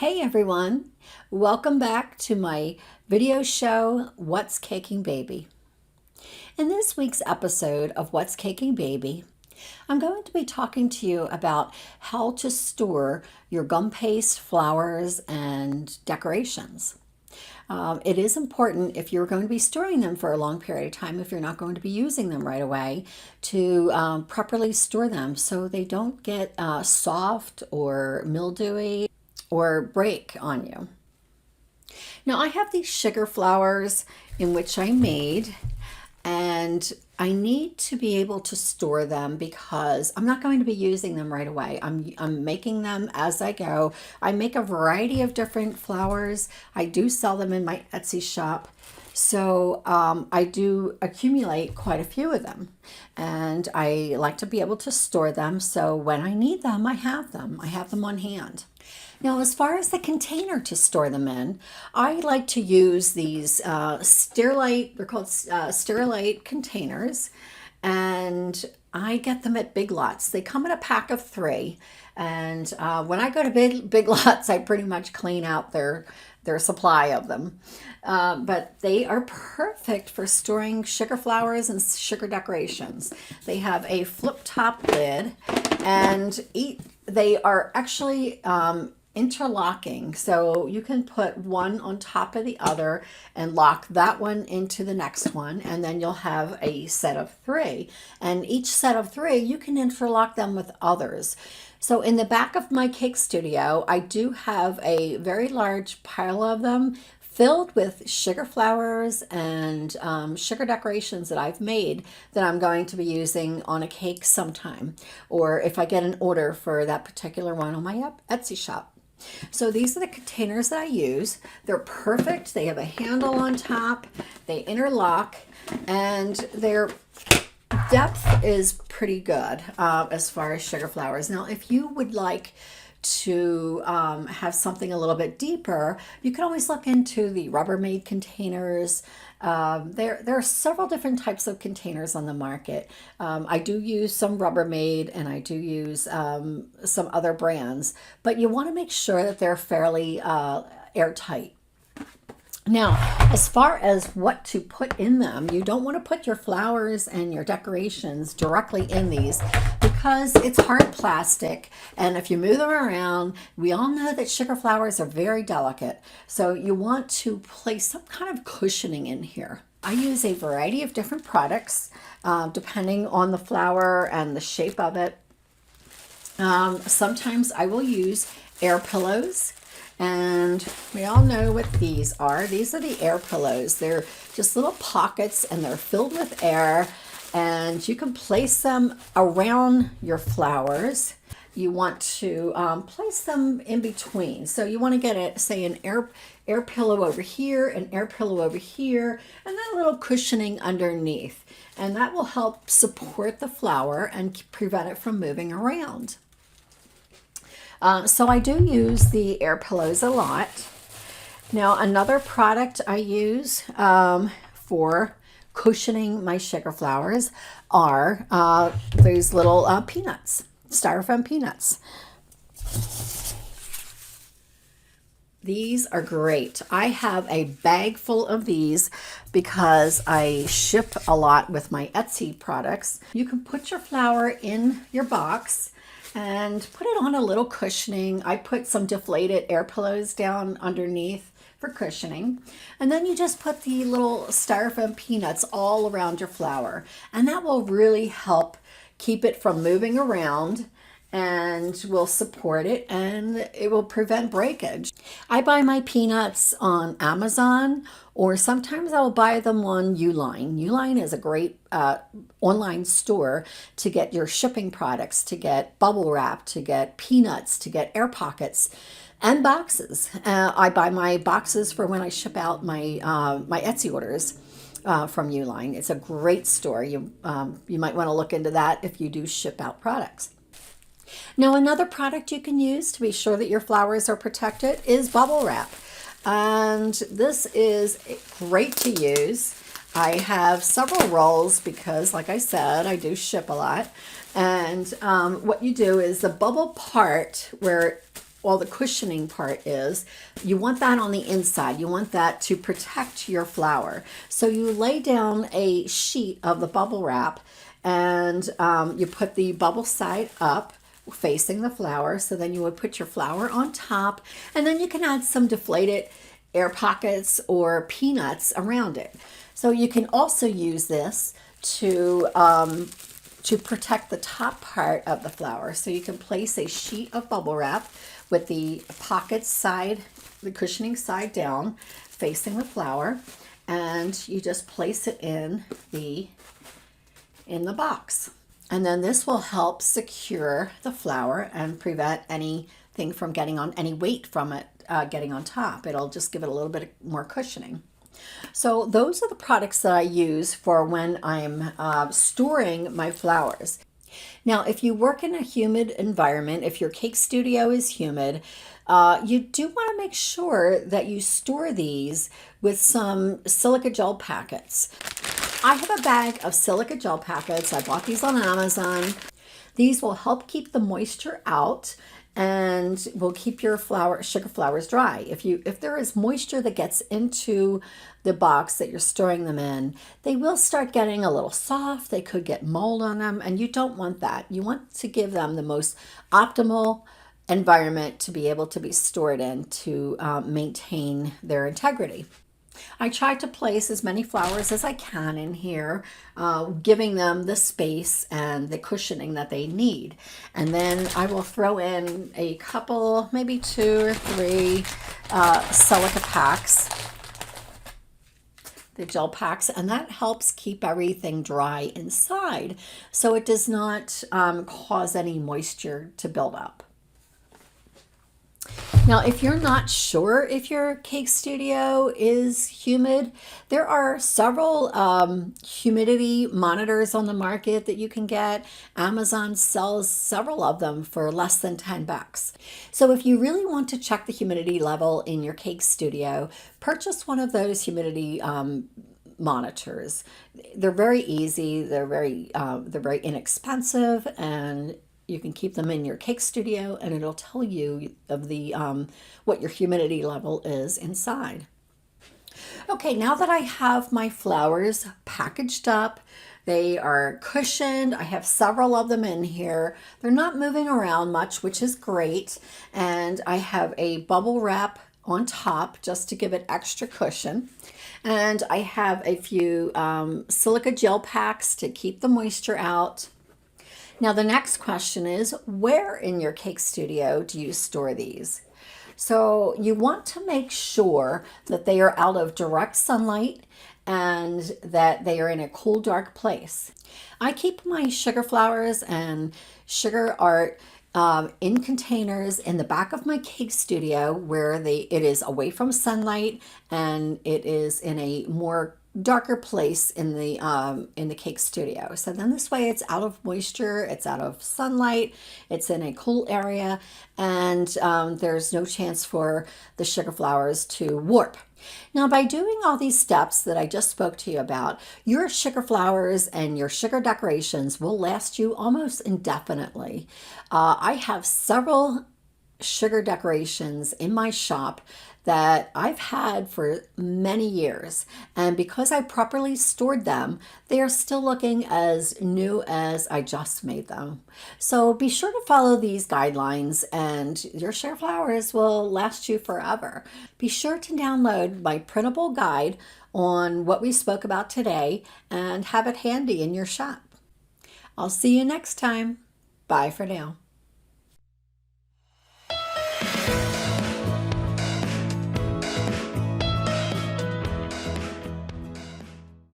Hey everyone, welcome back to my video show, What's Caking Baby. In this week's episode of What's Caking Baby, I'm going to be talking to you about how to store your gum paste, flowers, and decorations. It is important if you're going to be storing them for a long period of time, if you're not going to be using them right away, to properly store them so they don't get soft or mildewy or break on you. Now I have these sugar flowers in which I made, and I need to be able to store them because I'm not going to be using them right away. I'm making them as I go. I make a variety of different flowers. I do sell them in my Etsy shop. So I do accumulate quite a few of them, and I like to be able to store them so when I need them, I have them. I have them on hand. Now, as far as the container to store them in, I like to use these Sterilite, they're called Sterilite containers, and I get them at Big Lots. They come in a pack of 3, and when I go to Big Lots, I pretty much clean out their supply of them. But they are perfect for storing sugar flowers and sugar decorations. They have a flip top lid, and they are actually interlocking, so you can put one on top of the other and lock that one into the next one, and then you'll have a set of 3, and each set of 3 you can interlock them with others. So in the back of my cake studio, I do have a very large pile of them filled with sugar flowers and sugar decorations that I've made that I'm going to be using on a cake sometime, or if I get an order for that particular one on my Etsy shop. So these are the containers that I use. They're perfect. They have a handle on top. They interlock, and their depth is pretty good as far as sugar flowers. Now, if you would like to have something a little bit deeper, you can always look into the Rubbermaid containers. There are several different types of containers on the market. I do use some Rubbermaid, and I do use some other brands, but you want to make sure that they're fairly airtight. Now, as far as what to put in them, you don't want to put your flowers and your decorations directly in these because it's hard plastic, and if you move them around, we all know that sugar flowers are very delicate, so you want to place some kind of cushioning in here. I use a variety of different products depending on the flower and the shape of it. Sometimes I will use air pillows. And we all know what these are. These are the air pillows. They're just little pockets, and they're filled with air, and you can place them around your flowers. You want to place them in between. So you want to get say an air pillow over here, an air pillow over here, and then a little cushioning underneath. And that will help support the flower and prevent it from moving around. So I do use the air pillows a lot. Now, another product I use for cushioning my sugar flowers are these little peanuts, styrofoam peanuts. These are great. I have a bag full of these because I ship a lot with my Etsy products. You can put your flower in your box and put it on a little cushioning. I put some deflated air pillows down underneath for cushioning. And then you just put the little styrofoam peanuts all around your flower. And that will really help keep it from moving around and will support it, and it will prevent breakage. I buy my peanuts on Amazon, or sometimes I'll buy them on Uline. Uline is a great online store to get your shipping products, to get bubble wrap, to get peanuts, to get air pockets, and boxes. I buy my boxes for when I ship out my my Etsy orders from Uline. It's a great store. You might want to look into that if you do ship out products. Now, another product you can use to be sure that your flowers are protected is bubble wrap. And this is great to use. I have several rolls because, like I said, I do ship a lot. And what you do is the bubble part where all the cushioning part is, you want that on the inside. You want that to protect your flower. So you lay down a sheet of the bubble wrap, and you put the bubble side up facing the flower. So then you would put your flower on top, and then you can add some deflated air pockets or peanuts around it. So you can also use this to protect the top part of the flower. So you can place a sheet of bubble wrap with the pocket side, the cushioning side down, facing the flower, and you just place it in the box. And then this will help secure the flower and prevent anything from getting on, any weight from it getting on top. It'll just give it a little bit more cushioning. So those are the products that I use for when I'm storing my flowers. Now, if you work in a humid environment, if your cake studio is humid, you do want to make sure that you store these with some silica gel packets. I have a bag of silica gel packets. I bought these on Amazon. These will help keep the moisture out and will keep your sugar flowers dry. If there is moisture that gets into the box that you're storing them in, they will start getting a little soft. They could get mold on them, and you don't want that. You want to give them the most optimal environment to be able to be stored in to maintain their integrity. I try to place as many flowers as I can in here, giving them the space and the cushioning that they need. And then I will throw in a couple, maybe 2 or 3 silica packs, the gel packs, and that helps keep everything dry inside so it does not cause any moisture to build up. Now, if you're not sure if your cake studio is humid, there are several humidity monitors on the market that you can get. Amazon sells several of them for less than $10. So if you really want to check the humidity level in your cake studio, purchase one of those humidity monitors. They're very easy, they're very inexpensive, and you can keep them in your cake studio, and it'll tell you of the what your humidity level is inside. Okay, now that I have my flowers packaged up, they are cushioned. I have several of them in here. They're not moving around much, which is great. And I have a bubble wrap on top just to give it extra cushion. And I have a few silica gel packs to keep the moisture out. Now, the next question is, where in your cake studio do you store these? So you want to make sure that they are out of direct sunlight and that they are in a cool, dark place. I keep my sugar flowers and sugar art in containers in the back of my cake studio where it is away from sunlight and it is in a more darker place in the cake studio. So then this way it's out of moisture, it's out of sunlight, it's in a cool area, and there's no chance for the sugar flowers to warp. Now, by doing all these steps that I just spoke to you about, your sugar flowers and your sugar decorations will last you almost indefinitely. I have several sugar decorations in my shop that I've had for many years, and because I properly stored them, they are still looking as new as I just made them. So be sure to follow these guidelines and your sugar flowers will last you forever. Be sure to download my printable guide on what we spoke about today and have it handy in your shop. I'll see you next time. Bye for now.